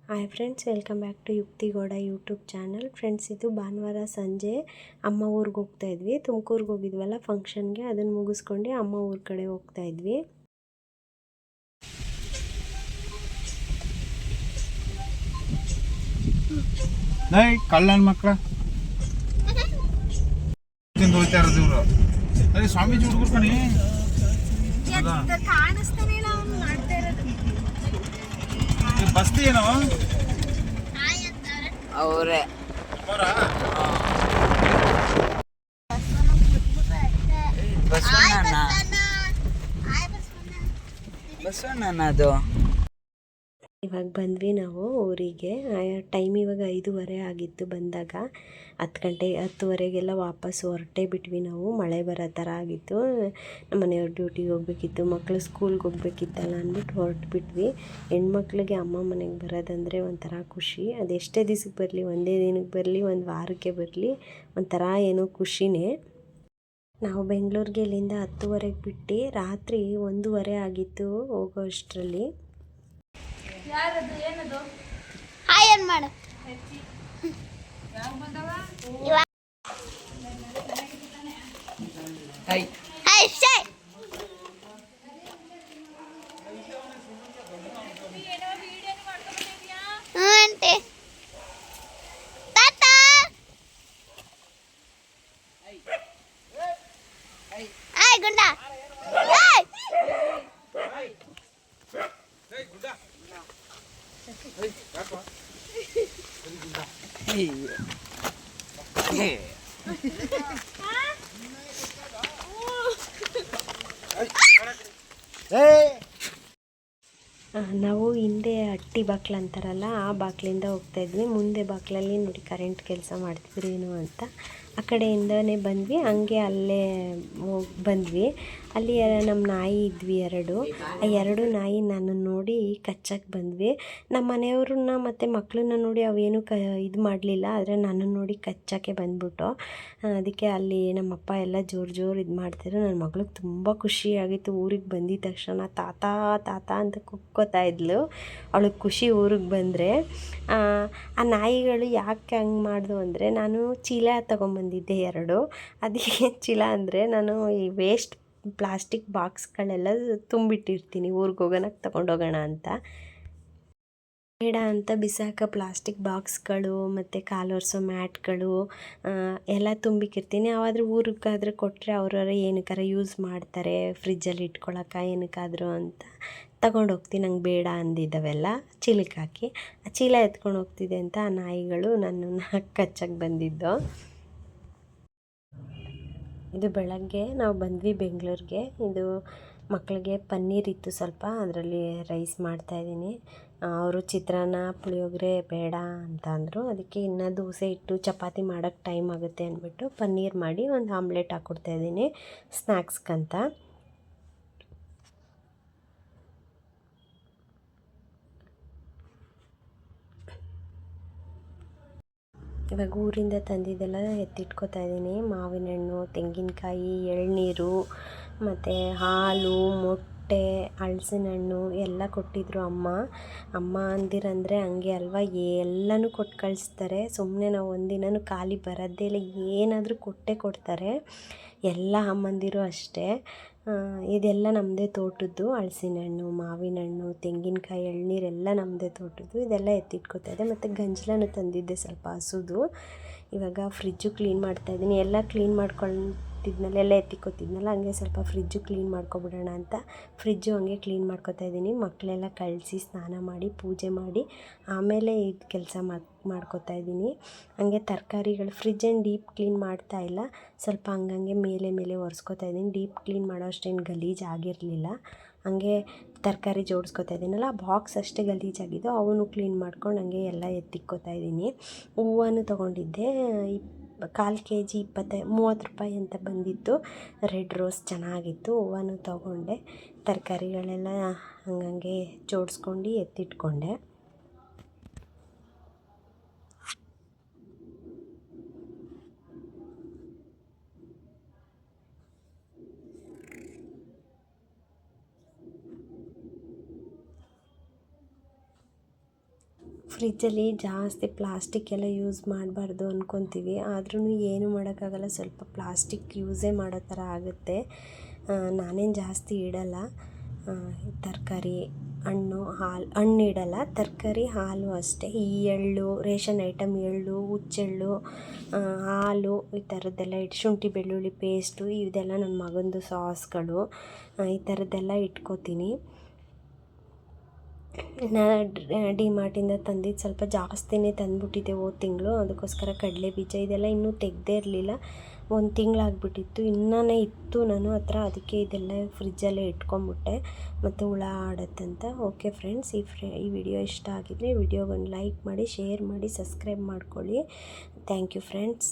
Hi friends, welcome back to ಯುಕ್ತಿಗೌಡ YouTube channel. Friends, ಇದು ಭಾನುವಾರ ಸಂಜೆ ಅಮ್ಮ ಊರಿಗೆ ಹೋಗ್ತಾಯಿದ್ವಿ. ತುಮಕೂರಿಗೆ ಹೋಗಿದ್ವಲ್ಲ ಫಂಕ್ಷನ್ಗೆ, ಅದನ್ನು ಮುಗಿಸ್ಕೊಂಡು ಅಮ್ಮ ಊರ ಕಡೆ ಹೋಗ್ತಾಯಿದ್ವಿ. ಕಳ್ಳನ ಮಕ್ಕಳ ಹೋಗ್ತಾ ಇರೋದು ಇವರು. ಅದೇ ಸ್ವಾಮೀಜಿ ಹುಡುಗರು ಕಣಿ ಬಸ್ತಿ ಏನೋ ಅವರೇ ಬಸವಣ್ಣ ಅದು. ಇವಾಗ ಬಂದ್ವಿ ನಾವು ಊರಿಗೆ. ಟೈಮ್ ಇವಾಗ 5:30 ಆಗಿತ್ತು. ಬಂದಾಗ 10:10:30 ವಾಪಸ್ ಹೊರಟೇ ಬಿಟ್ವಿ ನಾವು. ಮಳೆ ಬರೋ ಥರ ಆಗಿತ್ತು. ನಮ್ಮ ಮನೆಯವ್ರ ಡ್ಯೂಟಿಗೆ ಹೋಗ್ಬೇಕಿತ್ತು, ಮಕ್ಕಳು ಸ್ಕೂಲ್ಗೆ ಹೋಗ್ಬೇಕಿತ್ತಲ್ಲ ಅಂದ್ಬಿಟ್ಟು ಹೊರಟ್ಬಿಟ್ವಿ. ಹೆಣ್ಮಕ್ಳಿಗೆ ಅಮ್ಮ ಮನೆಗೆ ಬರೋದಂದರೆ ಒಂಥರ ಖುಷಿ. ಅದು ಎಷ್ಟೇ ದಿವ್ಸಕ್ಕೆ ಬರಲಿ, ಒಂದೇ ದಿನಕ್ಕೆ ಬರಲಿ, ಒಂದು ವಾರಕ್ಕೆ ಬರಲಿ, ಒಂಥರ ಏನೋ ಖುಷಿನೇ. ನಾವು ಬೆಂಗಳೂರಿಗೆ ಇಲ್ಲಿಂದ 10:30 ಬಿಟ್ಟು ರಾತ್ರಿ 1:30 ಆಗಿತ್ತು ಹೋಗೋ ಅಷ್ಟರಲ್ಲಿ. ಯಾರದು ಏನದು ಹಾಯ್ ಏನ್ ಮಾಡು ಹಾಯ್ ಹಾಯ್ ಶೇ ಆಂಟಿ ತಾತ ಹಾಯ್ ಗುಂಡ ಹಾಯ್ ನಾವು ಹಿಂದೆ ಹಟ್ಟಿ ಬಾಕ್ಲು ಅಂತಾರಲ್ಲ, ಆ ಬಾಕ್ಲಿಂದ ಹೋಗ್ತಾಯಿದ್ವಿ. ಮುಂದೆ ಬಾಕ್ಲಲ್ಲಿ ನೋಡಿ ಕರೆಂಟ್ ಕೆಲಸ ಮಾಡ್ತಿದ್ರು ಏನು ಅಂತ. ಆ ಕಡೆಯಿಂದನೇ ಬಂದ್ವಿ. ಹಂಗೆ ಅಲ್ಲೇ ಬಂದ್ವಿ. ಅಲ್ಲಿ ನಮ್ಮ ನಾಯಿ ಇದ್ವಿ ಎರಡು. ಆ ಎರಡು ನಾಯಿ ನನ್ನನ್ನು ನೋಡಿ ಕಚ್ಚಕ್ಕೆ ಬಂದ್ವಿ. ನಮ್ಮ ಮನೆಯವ್ರನ್ನ ಮತ್ತು ಮಕ್ಕಳನ್ನ ನೋಡಿ ಅವೇನು ಇದು ಮಾಡಲಿಲ್ಲ. ಆದರೆ ನನ್ನನ್ನು ನೋಡಿ ಕಚ್ಚಕ್ಕೆ ಬಂದ್ಬಿಟ್ಟು, ಅದಕ್ಕೆ ಅಲ್ಲಿ ನಮ್ಮಪ್ಪ ಎಲ್ಲ ಜೋರು ಇದು ಮಾಡ್ತಿದ್ರು. ನನ್ನ ಮಗಳಿಗೆ ತುಂಬ ಖುಷಿಯಾಗಿತ್ತು. ಊರಿಗೆ ಬಂದಿದ್ದ ತಕ್ಷಣ ತಾತ ತಾತ ಅಂತ ಕುಕ್ಕೋತಾ ಇದ್ಲು. ಅವಳಿಗೆ ಖುಷಿ ಊರಿಗೆ ಬಂದರೆ. ಆ ನಾಯಿಗಳು ಯಾಕೆ ಹಂಗೆ ಮಾಡ್ದು ಅಂದರೆ, ನಾನು ಚೀಲ ತೊಗೊಂಬಂದಿದ್ದೆ ಎರಡು. ಅದಕ್ಕೆ ಚೀಲ ಅಂದರೆ, ನಾನು ಈ ವೇಸ್ಟ್ ಪ್ಲಾಸ್ಟಿಕ್ ಬಾಕ್ಸ್ಗಳೆಲ್ಲ ತುಂಬಿಟ್ಟಿರ್ತೀನಿ ಊರಿಗೆ ಹೋಗೋಣಕ್ಕೆ ತೊಗೊಂಡೋಗೋಣ ಅಂತ. ಬೇಡ ಅಂತ ಬಿಸಾಕೋ ಪ್ಲಾಸ್ಟಿಕ್ ಬಾಕ್ಸ್ಗಳು ಮತ್ತು ಕಾಲೊರೆಸೋ ಮ್ಯಾಟ್ಗಳು ಎಲ್ಲ ತುಂಬಿಕ್ಕಿರ್ತೀನಿ. ಅವಾದರೆ ಊರಿಗಾದ್ರೆ ಕೊಟ್ಟರೆ ಅವ್ರವ್ರ ಏನಕ್ಕಾರ ಯೂಸ್ ಮಾಡ್ತಾರೆ, ಫ್ರಿಜ್ಜಲ್ಲಿ ಇಟ್ಕೊಳಕ್ಕೆ ಏನಕ್ಕಾದರೂ ಅಂತ ತಗೊಂಡೋಗ್ತೀನಿ. ನಂಗೆ ಬೇಡ ಅಂದಿದ್ದವೆಲ್ಲ ಚೀಲಕ್ಕೆ ಹಾಕಿ. ಆ ಚೀಲ ಎತ್ಕೊಂಡು ಹೋಗ್ತಿದ್ದೆ ಅಂತ ಆ ನಾಯಿಗಳು ನನ್ನನ್ನು ಕಚ್ಚಕ್ಕೆ ಬಂದಿದ್ದು. ಇದು ಬೆಳಗ್ಗೆ ನಾವು ಬಂದ್ವಿ ಬೆಂಗಳೂರಿಗೆ. ಇದು ಮಕ್ಕಳಿಗೆ ಪನ್ನೀರ್ ಇತ್ತು ಸ್ವಲ್ಪ, ಅದರಲ್ಲಿ ರೈಸ್ ಮಾಡ್ತಾಯಿದ್ದೀನಿ. ಅವರು ಚಿತ್ರಾನ್ನ ಪುಳಿಯೋಗರೆ ಬೇಡ ಅಂತ ಅಂದರು. ಅದಕ್ಕೆ ಇನ್ನು ದೋಸೆ ಇಟ್ಟು ಚಪಾತಿ ಮಾಡೋಕ್ಕೆ ಟೈಮ್ ಆಗುತ್ತೆ ಅಂದ್ಬಿಟ್ಟು ಪನ್ನೀರ್ ಮಾಡಿ ಒಂದು ಆಮ್ಲೆಟ್ ಹಾಕ್ಕೊಡ್ತಾಯಿದ್ದೀನಿ ಸ್ನ್ಯಾಕ್ಸ್ಗಂತ. ಇವಾಗ ಊರಿಂದ ತಂದಿದ್ದೆಲ್ಲ ಎತ್ತಿಟ್ಕೊತಾ ಇದ್ದೀನಿ. ಮಾವಿನ ಹಣ್ಣು, ತೆಂಗಿನಕಾಯಿ, ಎಳನೀರು ಮತ್ತು ಹಾಲು, ಮೊಟ್ಟೆ, ಹಲಸಿನ ಹಣ್ಣು ಎಲ್ಲ ಕೊಟ್ಟಿದ್ದರು ಅಮ್ಮ. ಅಮ್ಮ ಅಂದಿರಂದರೆ ಹಂಗೆ ಅಲ್ವಾ, ಎಲ್ಲನೂ ಕೊಟ್ಟು ಕಳಿಸ್ತಾರೆ. ಸುಮ್ಮನೆ ನಾವು ಒಂದಿನನೂ ಖಾಲಿ ಬರೋದೇ ಇಲ್ಲ, ಏನಾದರೂ ಕೊಟ್ಟೇ ಕೊಡ್ತಾರೆ. ಎಲ್ಲ ಅಮ್ಮಂದಿರು ಅಷ್ಟೇ. ಇದೆಲ್ಲ ನಮ್ಮದೇ ತೋಟದ್ದು. ಹಲಸಿನ ಹಣ್ಣು, ಮಾವಿನ ಹಣ್ಣು, ತೆಂಗಿನಕಾಯಿ, ಎಳನೀರೆಲ್ಲ ನಮ್ಮದೇ ತೋಟದ್ದು. ಇದೆಲ್ಲ ಎತ್ತಿಟ್ಕೊತಾ ಇದೆ. ಮತ್ತು ಗಂಜಲನೂ ತಂದಿದ್ದೆ ಸ್ವಲ್ಪ ಹಸುದು. ಇವಾಗ ಫ್ರಿಜ್ಜು ಕ್ಲೀನ್ ಮಾಡ್ತಾಯಿದ್ದೀನಿ. ಎಲ್ಲ ಕ್ಲೀನ್ ಮಾಡ್ಕೊಳ್ತಿದ್ನಲ್ಲ, ಎಲ್ಲ ಎತ್ತಿಕ್ಕೊತಿದ್ನಲ್ಲ, ಹಂಗೆ ಸ್ವಲ್ಪ ಫ್ರಿಜ್ಜು ಕ್ಲೀನ್ ಮಾಡ್ಕೊಬಿಡೋಣ ಅಂತ ಫ್ರಿಜ್ಜು ಹಂಗೆ ಕ್ಲೀನ್ ಮಾಡ್ಕೊತಾ ಇದ್ದೀನಿ. ಮಕ್ಕಳೆಲ್ಲ ಕಳಿಸಿ ಸ್ನಾನ ಮಾಡಿ ಪೂಜೆ ಮಾಡಿ ಆಮೇಲೆ ಇದು ಕೆಲಸ ಮಾಡ್ಕೊತಾ ಇದ್ದೀನಿ. ಹಂಗೆ ತರಕಾರಿಗಳು ಫ್ರಿಜ್ಜೇನು ಡೀಪ್ ಕ್ಲೀನ್ ಮಾಡ್ತಾಯಿಲ್ಲ, ಸ್ವಲ್ಪ ಹಂಗಂಗೆ ಮೇಲೆ ಒರೆಸ್ಕೊತಾ ಇದ್ದೀನಿ. ಡೀಪ್ ಕ್ಲೀನ್ ಮಾಡೋ ಅಷ್ಟೇನು ಗಲೀಜು ಆಗಿರಲಿಲ್ಲ. ಹಂಗೆ ತರಕಾರಿ ಜೋಡಿಸ್ಕೊತಾ ಇದ್ದೀನಲ್ಲ, ಬಾಕ್ಸ್ ಅಷ್ಟೇ ಗಲೀಜಾಗಿದ್ದು, ಅವನು ಕ್ಲೀನ್ ಮಾಡ್ಕೊಂಡು ಹಂಗೆ ಎಲ್ಲ ಎತ್ತಿಕ್ಕೊತಾ ಇದ್ದೀನಿ. ಹೂವನು ತೊಗೊಂಡಿದ್ದೆ. 1/4 kg 30 ರೂಪಾಯಿ ಅಂತ ಬಂದಿತ್ತು. ರೆಡ್ ರೋಸ್ ಚೆನ್ನಾಗಿತ್ತು. ಹೂವನು ತೊಗೊಂಡೆ. ತರಕಾರಿಗಳೆಲ್ಲ ಹಂಗಂಗೆ ಜೋಡಿಸ್ಕೊಂಡು ಎತ್ತಿಟ್ಕೊಂಡೆ. ಫ್ರಿಜ್ಜಲ್ಲಿ ಜಾಸ್ತಿ ಪ್ಲಾಸ್ಟಿಕ್ ಎಲ್ಲ ಯೂಸ್ ಮಾಡಬಾರ್ದು ಅಂದ್ಕೊತೀವಿ, ಆದ್ರೂ ಏನು ಮಾಡೋಕ್ಕಾಗಲ್ಲ, ಸ್ವಲ್ಪ ಪ್ಲಾಸ್ಟಿಕ್ ಯೂಸೇ ಮಾಡೋ ಥರ ಆಗುತ್ತೆ. ನಾನೇನು ಜಾಸ್ತಿ ಇಡಲ್ಲ, ತರಕಾರಿ, ಹಣ್ಣು ಇಡಲ್ಲ, ತರಕಾರಿ, ಹಾಲು ಅಷ್ಟೇ. ಈ ಎಳ್ಳು, ರೇಷನ್ ಐಟಮ್ ಎಳ್ಳು, ಹುಚ್ಚೆಳ್ಳು, ಹಾಲು, ಈ ಥರದ್ದೆಲ್ಲ ಶುಂಠಿ ಬೆಳ್ಳುಳ್ಳಿ ಪೇಸ್ಟು, ಇದೆಲ್ಲ ನನ್ನ ಮಗಂದು ಸಾಸ್ಗಳು, ಈ ಥರದ್ದೆಲ್ಲ ಇಟ್ಕೋತೀನಿ. ಡಿಮಾರ್ಟಿಂದ ತಂದಿದ್ದು ಸ್ವಲ್ಪ ಜಾಸ್ತಿನೇ ತಂದುಬಿಟ್ಟಿದ್ದೆ ಹೋದ ತಿಂಗಳು, ಅದಕ್ಕೋಸ್ಕರ ಕಡಲೆ ಬೀಜ ಇದೆಲ್ಲ ಇನ್ನೂ ತೆಗ್ದೇ ಇರಲಿಲ್ಲ. 1 ತಿಂಗಳಾಗ್ಬಿಟ್ಟಿತ್ತು, ಇನ್ನೂ ಇತ್ತು ನನ್ನ ಹತ್ರ, ಅದಕ್ಕೆ ಇದೆಲ್ಲ ಫ್ರಿಜ್ಜಲ್ಲೇ ಇಟ್ಕೊಂಬಿಟ್ಟೆ, ಮತ್ತು ಹುಳ ಆಡತ್ತಂತ. ಓಕೆ ಫ್ರೆಂಡ್ಸ್, ಈ ವಿಡಿಯೋ ಇಷ್ಟ ಆಗಿದ್ರೆ ವಿಡಿಯೋಗೊಂದು ಲೈಕ್ ಮಾಡಿ, ಶೇರ್ ಮಾಡಿ, ಸಬ್ಸ್ಕ್ರೈಬ್ ಮಾಡ್ಕೊಳ್ಳಿ. Thank you friends.